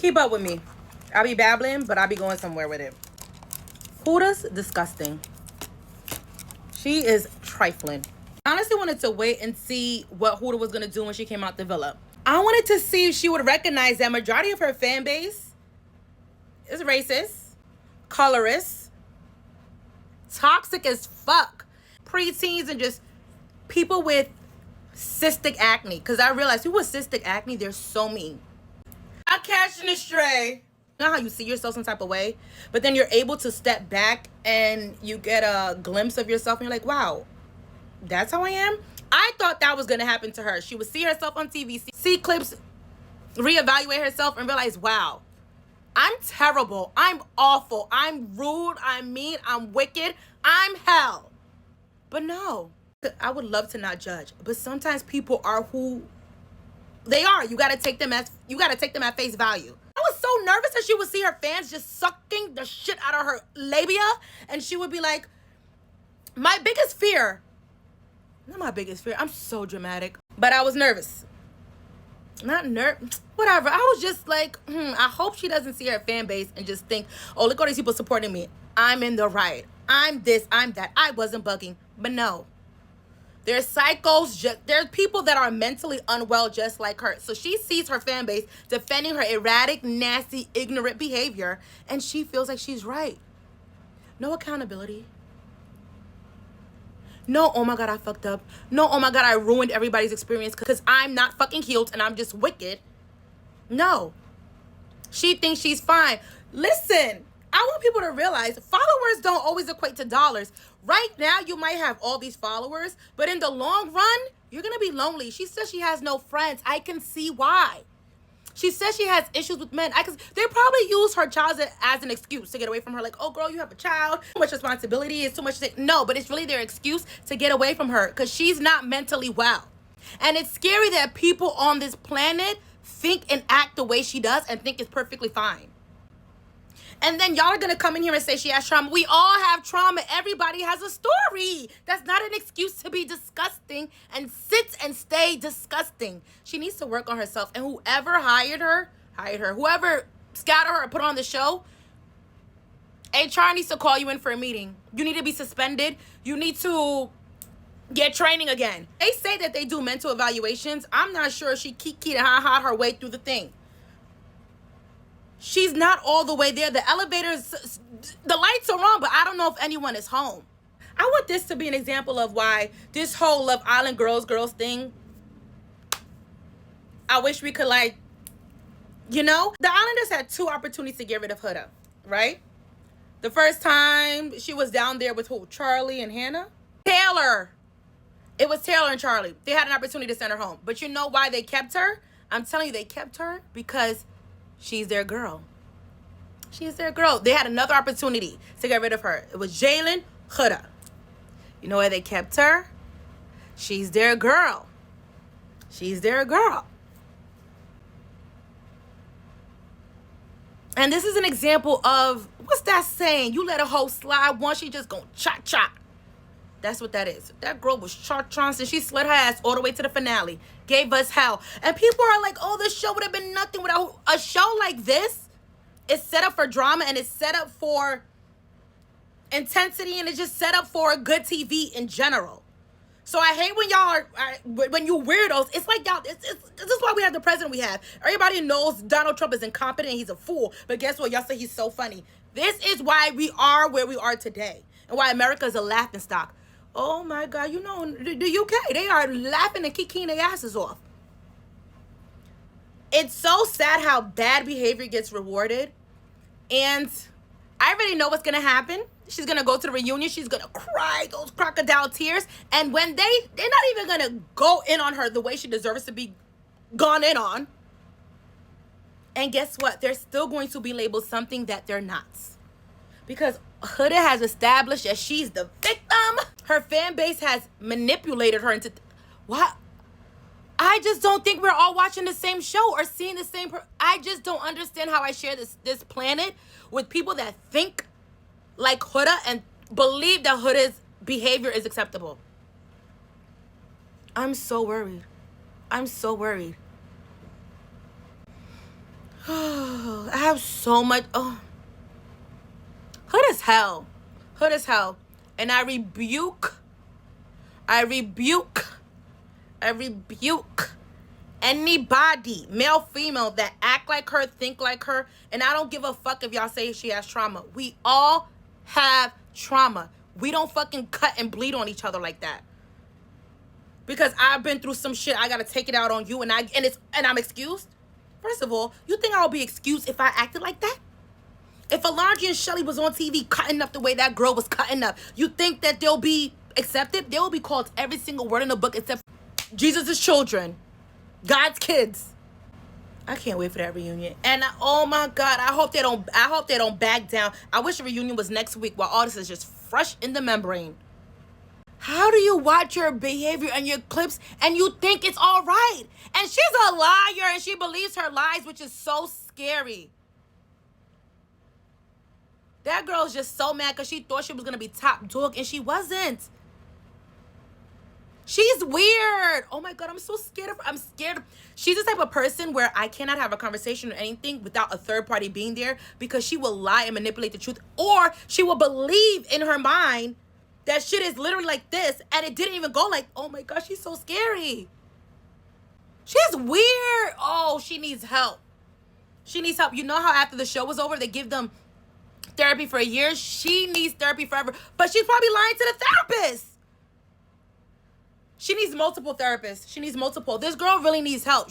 Keep up with me. I'll be babbling, but I'll be going somewhere with it. Huda'S disgusting. She is trifling. I honestly wanted to wait and see what Huda was going to do when she came out the villa. I wanted to see if she would recognize that majority of her fan base is racist, colorist, toxic as fuck, preteens, and just people with cystic acne. Because I realized people with cystic acne, they're so mean. I'm catching a stray. You know how you see yourself some type of way, but then you're able to step back and you get a glimpse of yourself and you're like, wow, that's how I am? I thought that was going to happen to her. She would see herself on TV, see clips, reevaluate herself, and realize, wow, I'm terrible. I'm awful. I'm rude. I'm mean. I'm wicked. I'm hell. But no, I would love to not judge, but sometimes people are who they are. You got to take them at face value. I was so nervous that she would see her fans just sucking the shit out of her labia, and she would be like, my biggest fear, not my biggest fear, I'm so dramatic, but I was nervous. Not whatever. I was just like, I hope she doesn't see her fan base and just think, oh, look at all these people supporting me. I'm in the right. I'm this, I'm that. I wasn't bugging. But no. There's psychos, there's people that are mentally unwell just like her. So she sees her fan base defending her erratic, nasty, ignorant behavior, and she feels like she's right. No accountability. No, oh my God, I fucked up. No, oh my God, I ruined everybody's experience because I'm not fucking healed and I'm just wicked. No. She thinks she's fine. Listen, I want people to realize followers don't always equate to dollars. Right now, you might have all these followers, but in the long run, you're going to be lonely. She says she has no friends. I can see why. She says she has issues with men. They probably use her child as an excuse to get away from her. Like, oh, girl, you have a child. Too much responsibility. It's too much. No, but it's really their excuse to get away from her because she's not mentally well. And it's scary that people on this planet think and act the way she does and think it's perfectly fine. And then y'all are going to come in here and say she has trauma. We all have trauma. Everybody has a story. That's not an excuse to be disgusting and sit and stay disgusting. She needs to work on herself. And whoever hired her. Whoever scouted her or put her on the show, HR needs to call you in for a meeting. You need to be suspended. You need to get training again. They say that they do mental evaluations. I'm not sure she kiki and ha-ha her way through the thing. She's not all the way there. The elevators, the lights are on, but I don't know if anyone is home. I want this to be an example of why this whole Love Island girls thing, I wish we could the Islanders had two opportunities to get rid of Huda, right? The first time she was down there with who? Charlie and Hannah? Taylor. It was Taylor and Charlie. They had an opportunity to send her home. But you know why they kept her? I'm telling you, they kept her because she's their girl. She's their girl. They had another opportunity to get rid of her. It was Jalen, Huda. You know why they kept her? She's their girl. She's their girl. And this is an example of, what's that saying? You let a hoe slide once, she just gonna cha-cha. That's what that is. That girl was cha-cha, and she slid her ass all the way to the finale. Gave us hell. And people are like, oh, this show would have been nothing without a show like this. It's set up for drama, and it's set up for intensity, and it's just set up for good TV in general. So I hate when y'all when you weirdos, it's like y'all, this is why we have the president we have. Everybody knows Donald Trump is incompetent, he's a fool. But guess what? Y'all say he's so funny. This is why we are where we are today. And why America is a laughingstock. Oh my God, you know, the UK, they are laughing and kicking their asses off. It's so sad how bad behavior gets rewarded. And I already know what's going to happen. She's going to go to the reunion. She's going to cry those crocodile tears. And when they're not even going to go in on her the way she deserves to be gone in on. And guess what? They're still going to be labeled something that they're not. Because Huda has established that she's the victim. Her fan base has manipulated her into... What? I just don't think we're all watching the same show or seeing the same... I just don't understand how I share this planet with people that think like Huda and believe that Huda's behavior is acceptable. I'm so worried. I'm so worried. I have so much. Oh, hood as hell. Hood as hell. And I rebuke anybody, male, female, that act like her, think like her. And I don't give a fuck if y'all say she has trauma. We all have trauma. We don't fucking cut and bleed on each other like that. Because I've been through some shit, I gotta take it out on you, and I'm excused. First of all, you think I'll be excused if I acted like that? If Alondra and Shelly was on TV cutting up the way that girl was cutting up, you think that they'll be accepted? They will be called every single word in the book except Jesus' children, God's kids. I can't wait for that reunion. And oh my God, I hope they don't back down. I wish the reunion was next week while all this is just fresh in the membrane. How do you watch your behavior and your clips and you think it's all right? And she's a liar and she believes her lies, which is so scary. That girl's just so mad because she thought she was going to be top dog and she wasn't. She's weird. Oh my God, I'm so scared of her. I'm scared. She's the type of person where I cannot have a conversation or anything without a third party being there, because she will lie and manipulate the truth, or she will believe in her mind that shit is literally like this and it didn't even go like, oh my God, she's so scary. She's weird. Oh, she needs help. She needs help. You know how after the show was over, they give them therapy for a year? She needs therapy forever, but she's probably lying to the therapist. She needs multiple therapists. She needs multiple. This girl really needs help.